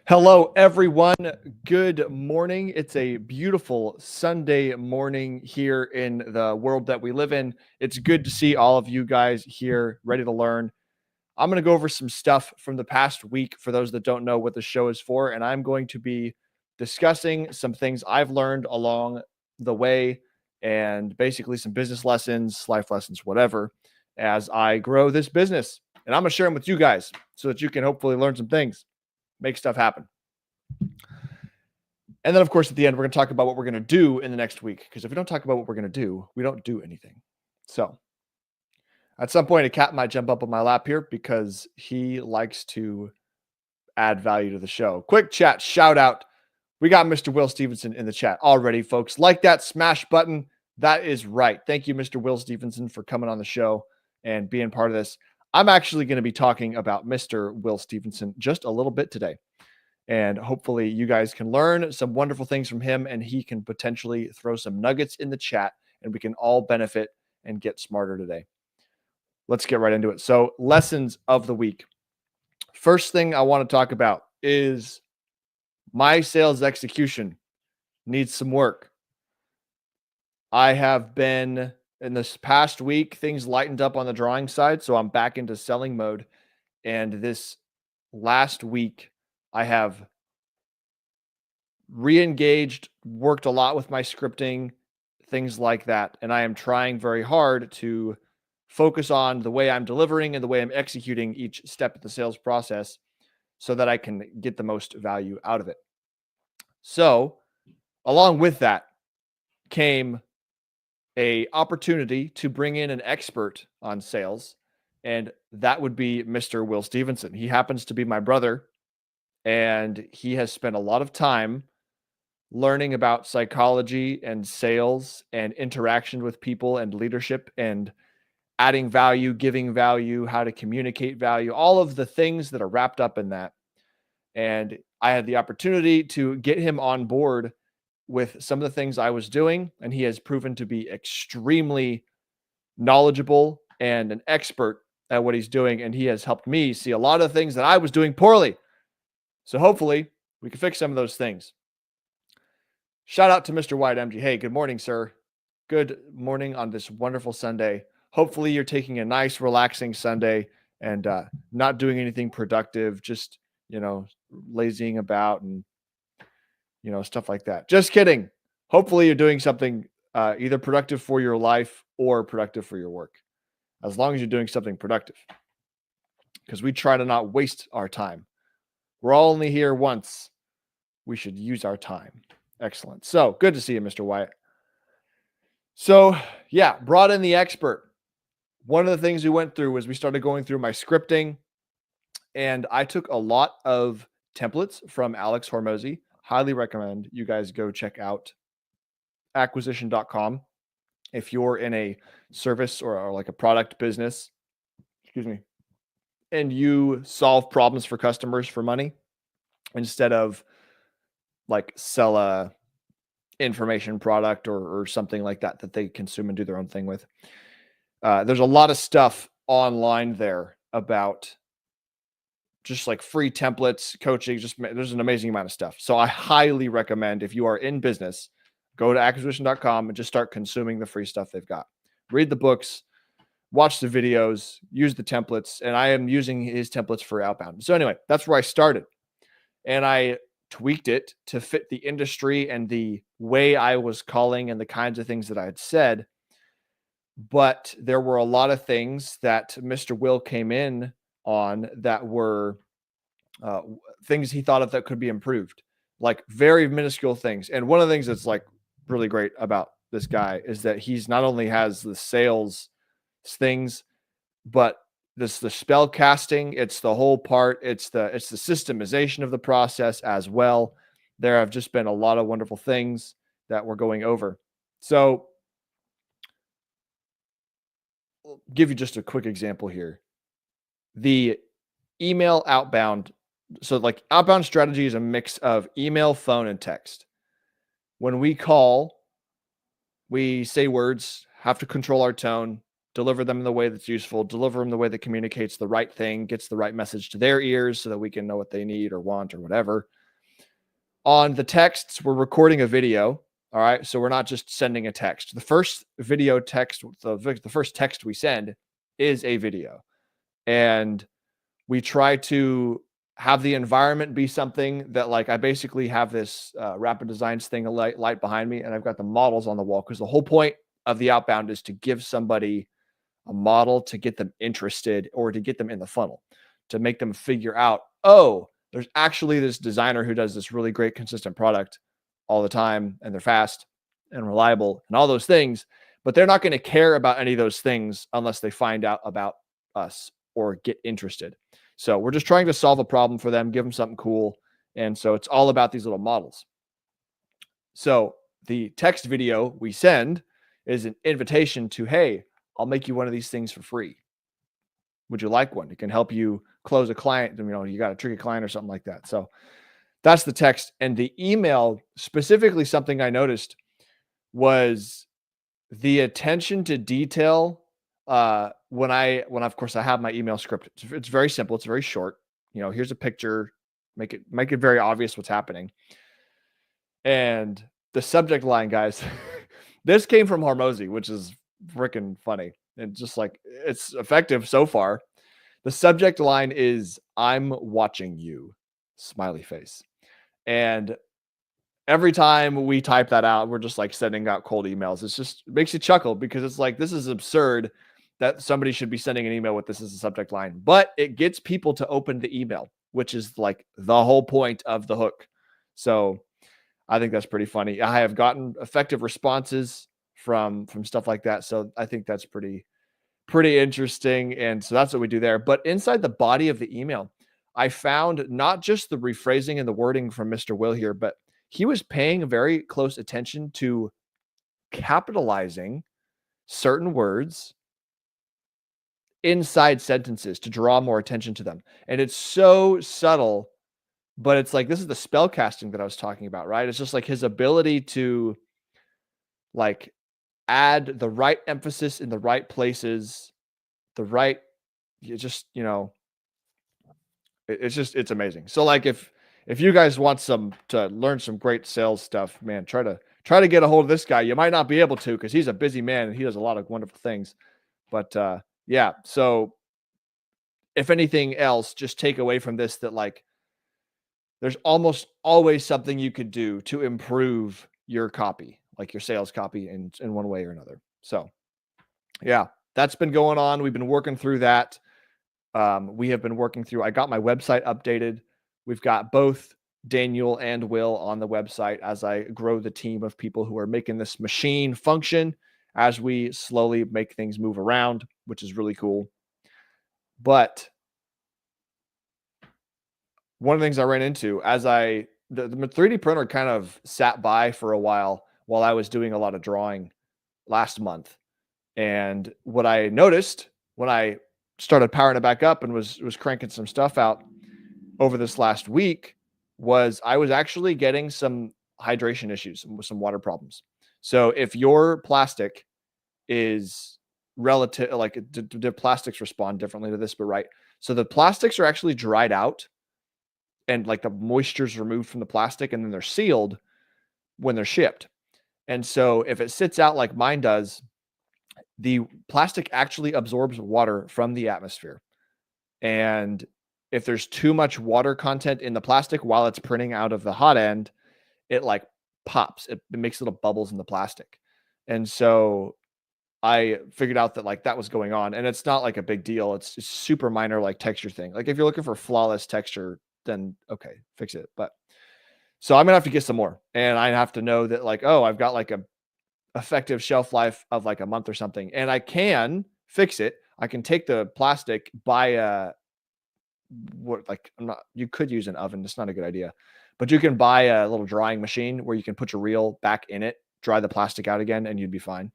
Hello, everyone. Good morning. It's a beautiful Sunday morning here in the world that we live in. It's good to see all of you guys here ready to learn. I'm going to go over some stuff from the past week for those that don't know what the show is for, and I'm going to be discussing some things I've learned along the way and basically some business lessons, life lessons, whatever, as I grow this business. And I'm going to share them with you guys so that you can hopefully learn some things, make stuff happen. And then, of course, at the end, we're going to talk about what we're going to do in the next week. Because if we don't talk about what we're going to do, we don't do anything. So at some point, a cat might jump up on my lap here because he likes to add value to the show. Quick chat, shout out. We got Mr. Will Stevenson in the chat already, folks. Like that smash button. That is right. Thank you, Mr. Will Stevenson, for coming on the show and being part of this. I'm actually going to be talking about Mr. Will Stevenson just a little bit today. And hopefully you guys can learn some wonderful things from him, and he can potentially throw some nuggets in the chat, and we can all benefit and get smarter today. Let's get right into it. So, lessons of the week. First thing I want to talk about is my sales execution needs some work. I have been, in this past week, things lightened up on the drawing side, so I'm back into selling mode. And this last week, I have re-engaged, worked a lot with my scripting, things like that. And I am trying very hard to focus on the way I'm delivering and the way I'm executing each step of the sales process so that I can get the most value out of it. So, along with that came an opportunity to bring in an expert on sales, and that would be Mr. Will Stevenson. He happens to be my brother, and he has spent a lot of time learning about psychology and sales and interaction with people and leadership and adding value, giving value, how to communicate value, all of the things that are wrapped up in that. And I had the opportunity to get him on board with some of the things I was doing, and he has proven to be extremely knowledgeable and an expert at what he's doing, and he has helped me see a lot of things that I was doing poorly. So hopefully we can fix some of those things. Shout out to Mr. White MG. Hey, good morning, sir. Good morning on this wonderful Sunday. Hopefully you're taking a nice, relaxing Sunday and not doing anything productive, just, lazying about and, stuff like that. Just kidding. Hopefully you're doing something either productive for your life or productive for your work, as long as you're doing something productive, because we try to not waste our time. We're all only here once. We should use our time. Excellent. So good to see you, Mr. Wyatt. So yeah, brought in the expert. One of the things we went through was we started going through my scripting, and I took a lot of templates from Alex Hormozy. Highly recommend you guys go check out acquisition.com if you're in a service or like a product business, and you solve problems for customers for money instead of like sell a information product or something like that they consume and do their own thing with. There's a lot of stuff online there about just like free templates, coaching, there's an amazing amount of stuff. So I highly recommend, if you are in business, go to acquisition.com and just start consuming the free stuff they've got. Read the books, watch the videos, use the templates, and I am using his templates for outbound. So anyway, that's where I started. And I tweaked it to fit the industry and the way I was calling and the kinds of things that I had said. But there were a lot of things that Mr. Will came in on that were things he thought of that could be improved, like very minuscule things. And one of the things that's like really great about this guy is that he's not only has the sales things, but the spell casting, it's the whole part. It's the systemization of the process as well. There have just been a lot of wonderful things that we're going over. So I'll give you just a quick example here. The email outbound. So like outbound strategy is a mix of email, phone, and text. When we call, we say words, have to control our tone, deliver them in the way that's useful, deliver them the way that communicates the right thing, gets the right message to their ears so that we can know what they need or want or whatever. On the texts, we're recording a video. All right. So we're not just sending a text. The first video text, the first text we send is a video. And we try to have the environment be something that, like, I basically have this rapid designs thing, a light behind me, and I've got the models on the wall because the whole point of the outbound is to give somebody a model to get them interested or to get them in the funnel, to make them figure out, oh, there's actually this designer who does this really great, consistent product all the time, and they're fast and reliable and all those things, but they're not going to care about any of those things unless they find out about us or get interested. So we're just trying to solve a problem for them, give them something cool. And so it's all about these little models. So the text video we send is an invitation to, hey, I'll make you one of these things for free. Would you like one? It can help you close a client. You know, you got a tricky client or something like that. So that's the text. And the email, specifically, something I noticed was the attention to detail. When of course I have my email script, it's very simple. It's very short. You know, here's a picture, make it very obvious what's happening. And the subject line, guys, this came from Hormozy, which is freaking funny. And just like, it's effective so far. The subject line is, I'm watching you, smiley face. And every time we type that out, we're just like sending out cold emails. It makes you chuckle because it's like, this is absurd that somebody should be sending an email with this as a subject line, but it gets people to open the email, which is like the whole point of the hook. So I think that's pretty funny. I have gotten effective responses from stuff like that. So I think that's pretty interesting. And so that's what we do there. But inside the body of the email, I found not just the rephrasing and the wording from Mr. Will here, but he was paying very close attention to capitalizing certain words inside sentences to draw more attention to them. And it's so subtle, but it's like, this is the spell casting that I was talking about, right? It's just like his ability to like add the right emphasis in the right places, it's amazing. So like, if you guys want to learn some great sales stuff, man, try to get a hold of this guy. You might not be able to, because he's a busy man and he does a lot of wonderful things. But yeah, so if anything else, just take away from this that like, there's almost always something you could do to improve your copy, like your sales copy in one way or another. So yeah, that's been going on. We've been working through that. We have been working through, I got my website updated. We've got both Daniel and Will on the website as I grow the team of people who are making this machine function as we slowly make things move around, which is really cool. But one of the things I ran into as the 3D printer kind of sat by for a while I was doing a lot of drawing last month. And what I noticed when I started powering it back up and was cranking some stuff out over this last week was I was actually getting some hydration issues with some water problems. So if your plastic is relative, like the plastics respond differently to this, but right. So the plastics are actually dried out and like the moisture's removed from the plastic, and then they're sealed when they're shipped. And so if it sits out like mine does, the plastic actually absorbs water from the atmosphere. And if there's too much water content in the plastic while it's printing out of the hot end, it like pops. It makes little bubbles in the plastic. And so I figured out that like that was going on, and it's not like a big deal. It's just super minor, like texture thing. Like if you're looking for flawless texture, then okay, fix it. But so I'm gonna have to get some more, and I have to know that like, oh, I've got like a effective shelf life of like a month or something, and I can fix it. I can take the plastic, buy you could use an oven. It's not a good idea, but you can buy a little drying machine where you can put your reel back in it, dry the plastic out again, and you'd be fine.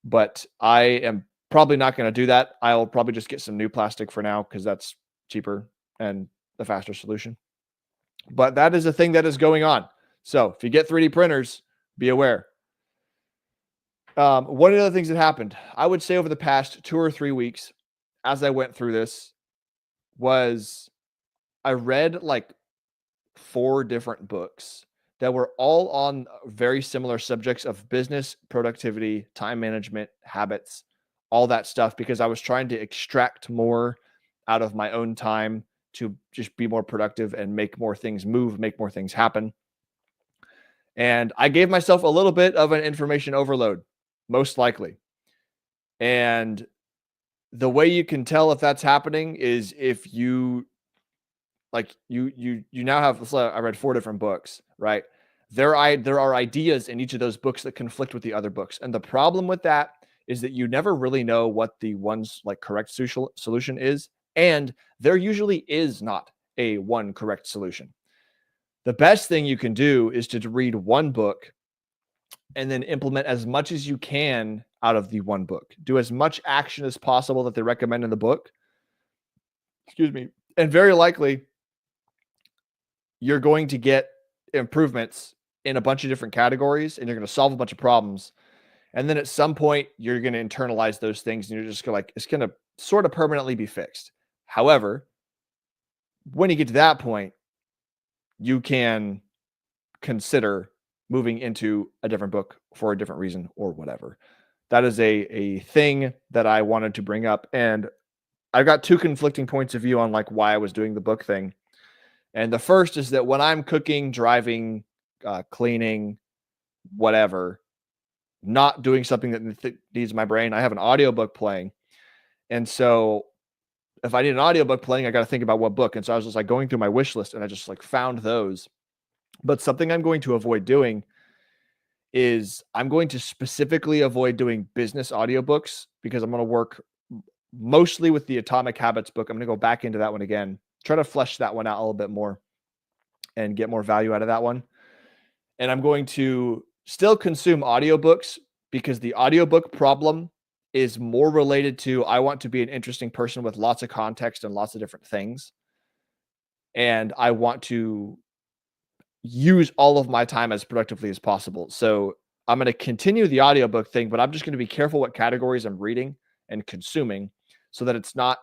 But I am probably not going to do that. I'll probably just get some new plastic for now because that's cheaper and the faster solution. But that is a thing that is going on. So if you get 3D printers, be aware. One of the other things that happened, I would say over the past 2 or 3 weeks, as I went through this, was I read like 4 different books that were all on very similar subjects of business, productivity, time management, habits, all that stuff, because I was trying to extract more out of my own time to just be more productive and make more things move, make more things happen. And I gave myself a little bit of an information overload, most likely. And the way you can tell if that's happening is if you like you now have, so I read 4 different books, right? There are ideas in each of those books that conflict with the other books. And the problem with that is that you never really know what the one's like correct solution is, and there usually is not a one correct solution. The best thing you can do is to read one book and then implement as much as you can out of the one book. Do as much action as possible that they recommend in the book. Excuse me. And very likely you're going to get improvements in a bunch of different categories and you're going to solve a bunch of problems. And then at some point, you're going to internalize those things and you're just gonna, like, it's going to sort of permanently be fixed. However, when you get to that point, you can consider moving into a different book for a different reason or whatever. That is a thing that I wanted to bring up. And I've got 2 conflicting points of view on like why I was doing the book thing. And the first is that when I'm cooking, driving, cleaning, whatever, not doing something that needs my brain, I have an audiobook playing. And so if I need an audiobook playing, I got to think about what book. And so I was just like going through my wish list and I just like found those. But something I'm going to avoid doing is I'm going to specifically avoid doing business audiobooks because I'm going to work mostly with the Atomic Habits book. I'm going to go back into that one again, try to flesh that one out a little bit more and get more value out of that one. And I'm going to still consume audiobooks because the audiobook problem is more related to I want to be an interesting person with lots of context and lots of different things. And I want to use all of my time as productively as possible. So I'm going to continue the audiobook thing, but I'm just going to be careful what categories I'm reading and consuming so that it's not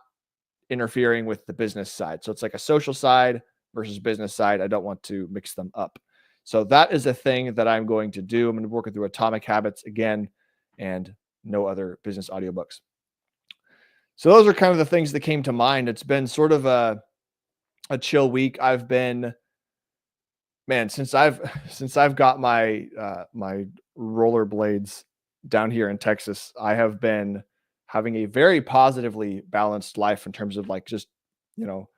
interfering with the business side. So it's like a social side versus business side. I don't want to mix them up. So that is a thing that I'm going to do. I'm going to work through Atomic Habits again and no other business audiobooks. So those are kind of the things that came to mind. It's been sort of a chill week. I've been, man, since I've got my my rollerblades down here in Texas, I have been having a very positively balanced life in terms of like just, you know,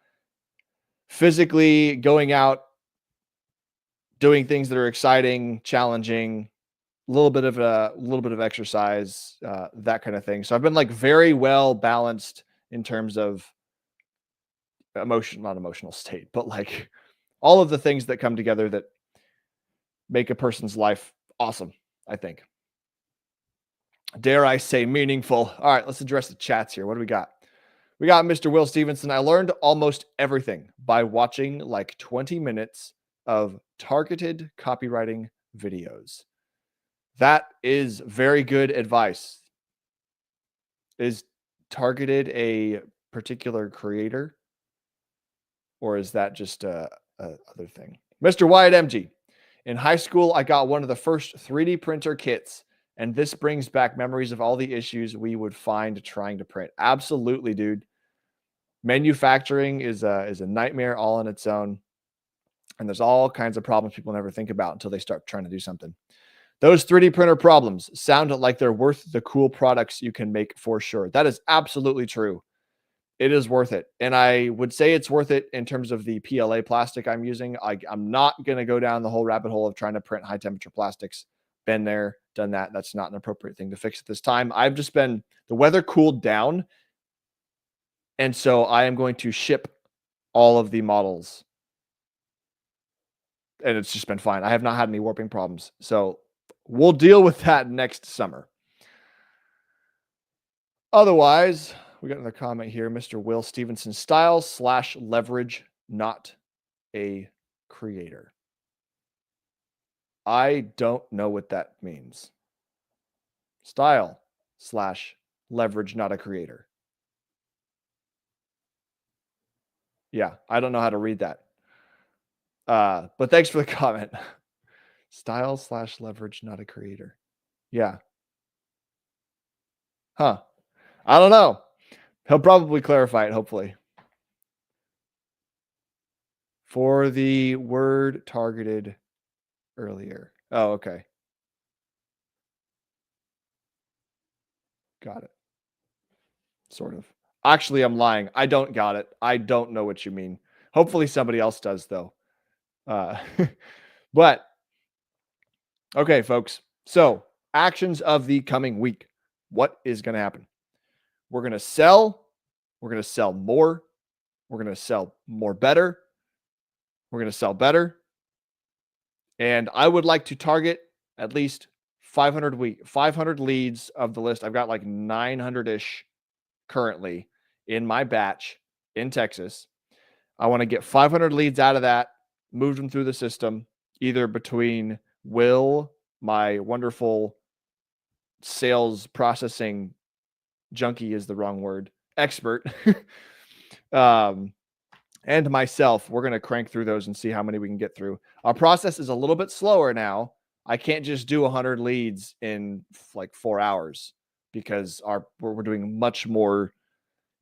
physically going out, doing things that are exciting, challenging, a little bit of exercise, that kind of thing. So I've been like very well balanced in terms of not emotional state, but like all of the things that come together that make a person's life awesome, I think. Dare I say meaningful. All right, let's address the chats here. What do we got? We got Mr. Will Stevenson. I learned almost everything by watching like 20 minutes of targeted copywriting videos. That is very good advice. Is targeted a particular creator, or is that just a other thing? Mr. Wyatt MG. In high school, I got one of the first 3D printer kits, and this brings back memories of all the issues we would find trying to print. Absolutely, dude. Manufacturing is a nightmare all on its own, and there's all kinds of problems people never think about until they start trying to do something. Those 3D printer problems sound like they're worth the cool products you can make for sure. That is absolutely true. It is worth it. And I would say it's worth it in terms of the PLA plastic I'm using. I'm not going to go down the whole rabbit hole of trying to print high temperature plastics. Been there, done that. That's not an appropriate thing to fix at this time. The weather cooled down. And so I am going to ship all of the models. And it's just been fine. I have not had any warping problems. So we'll deal with that next summer. Otherwise, we got another comment here. Mr. Will Stevenson, style / leverage, not a creator. I don't know what that means. Style slash leverage, not a creator. Yeah, I don't know how to read that. But thanks for the comment. Style slash leverage, not a creator. Yeah. Huh. I don't know. He'll probably clarify it, hopefully. For the word targeted earlier. Oh, okay. Got it. Sort of. Actually, I'm lying. I don't got it. I don't know what you mean. Hopefully somebody else does though. Uh, but okay, folks. So, actions of the coming week. What is going to happen? We're going to sell. We're going to sell more. We're going to sell more better. We're going to sell better. And I would like to target at least 500 leads of the list. I've got like 900-ish currently in my batch in Texas. I want to get 500 leads out of that, move them through the system, either between Will, my wonderful sales processing junkie is the wrong word, expert, and myself. We're going to crank through those and see how many we can get through. Our process is a little bit slower now. I can't just do 100 leads in like 4 hours because we're doing much more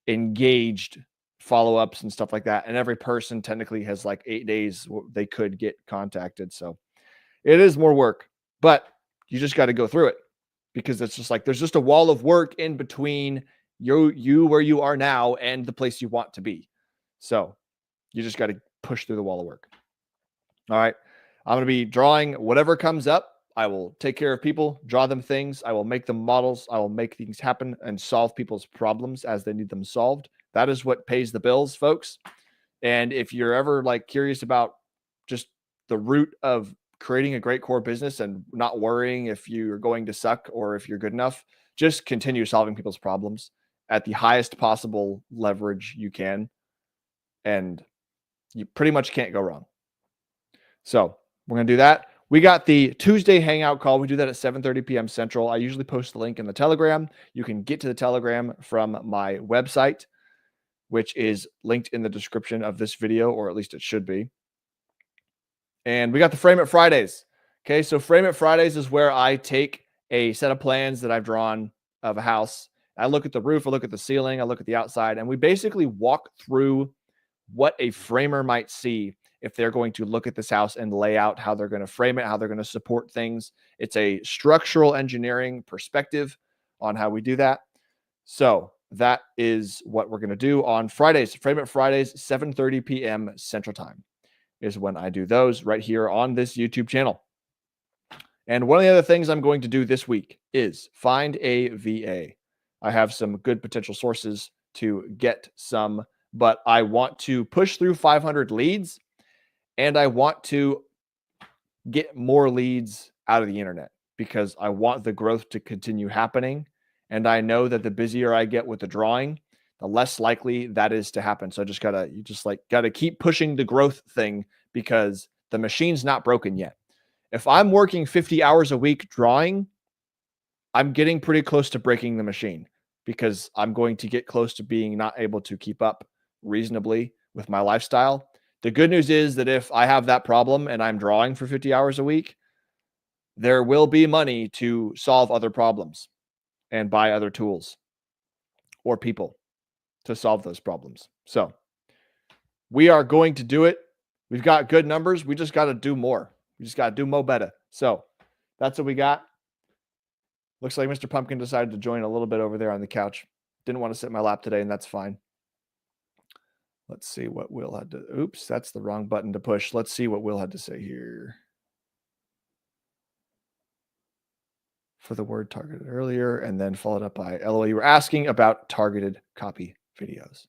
engaged follow-ups and stuff like that. And every person technically has like 8 days they could get contacted. So it is more work, but you just got to go through it because it's just like there's just a wall of work in between you where you are now and the place you want to be. So you just got to push through the wall of work. All right. I'm going to be drawing whatever comes up. I will take care of people, draw them things. I will make them models. I will make things happen and solve people's problems as they need them solved. That is what pays the bills, folks. And if you're ever like curious about just the root of creating a great core business and not worrying if you're going to suck or if you're good enough, just continue solving people's problems at the highest possible leverage you can. And you pretty much can't go wrong. So we're going to do that. We got the Tuesday hangout call. We do that at 7:30 p.m. Central. I usually post the link in the Telegram. You can get to the Telegram from my website, which is linked in the description of this video, or at least it should be. And we got the Frame It Fridays. Okay, so Frame It Fridays is where I take a set of plans that I've drawn of a house. I look at the roof, I look at the ceiling, I look at the outside, and we basically walk through what a framer might see if they're going to look at this house and lay out how they're going to frame it, how they're going to support things. It's a structural engineering perspective on how we do that. So that is what we're going to do on Fridays. Frame It Fridays, 7:30 p.m. Central Time is when I do those right here on this YouTube channel. And one of the other things I'm going to do this week is find a VA. I have some good potential sources to get some, but I want to push through 500 leads and I want to get more leads out of the internet because I want the growth to continue happening. And I know that the busier I get with the drawing, the less likely that is to happen. So you just gotta keep pushing the growth thing because the machine's not broken yet. If I'm working 50 hours a week drawing, I'm getting pretty close to breaking the machine because I'm going to get close to being not able to keep up reasonably with my lifestyle. The good news is that if I have that problem and I'm drawing for 50 hours a week, there will be money to solve other problems and buy other tools or people to solve those problems. So we are going to do it. We've got good numbers. We just got to do more. We just got to do more better. So that's what we got. Looks like Mr. Pumpkin decided to join a little bit over there on the couch. Didn't want to sit in my lap today, and that's fine. Let's see what Will had to. Oops, that's the wrong button to push. Let's see what Will had to say here. For the word targeted earlier, and then followed up by LOL. You were asking about targeted copy videos.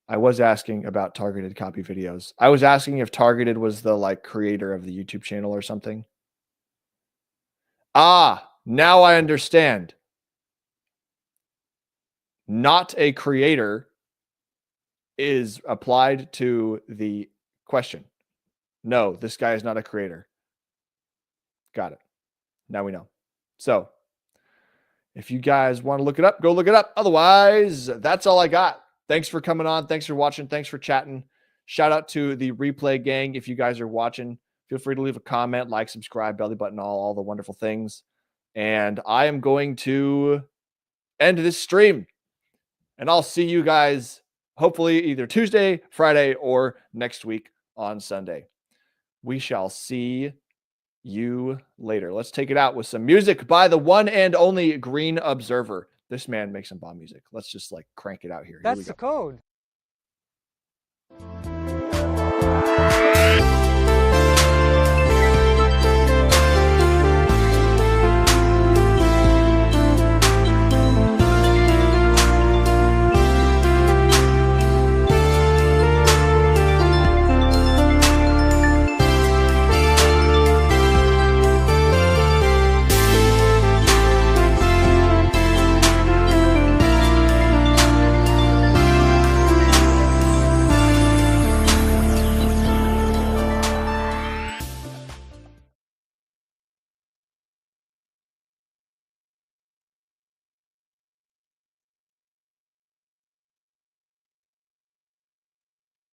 I was asking about targeted copy videos. I was asking if targeted was the like creator of the YouTube channel or something. Ah, now I understand. Not a creator is applied to the question. No, this guy is not a creator. Got it. Now we know. So if you guys want to look it up, go look it up. Otherwise, that's all I got. Thanks for coming on. Thanks for watching. Thanks for chatting. Shout out to the replay gang. If you guys are watching, feel free to leave a comment, like, subscribe, belly button, all the wonderful things. And I am going to end this stream. And I'll see you guys hopefully either Tuesday, Friday, or next week on Sunday. We shall see you later. Let's take it out with some music by the one and only Green Observer. This man makes some bomb music. Let's just like crank it out here. That's the code.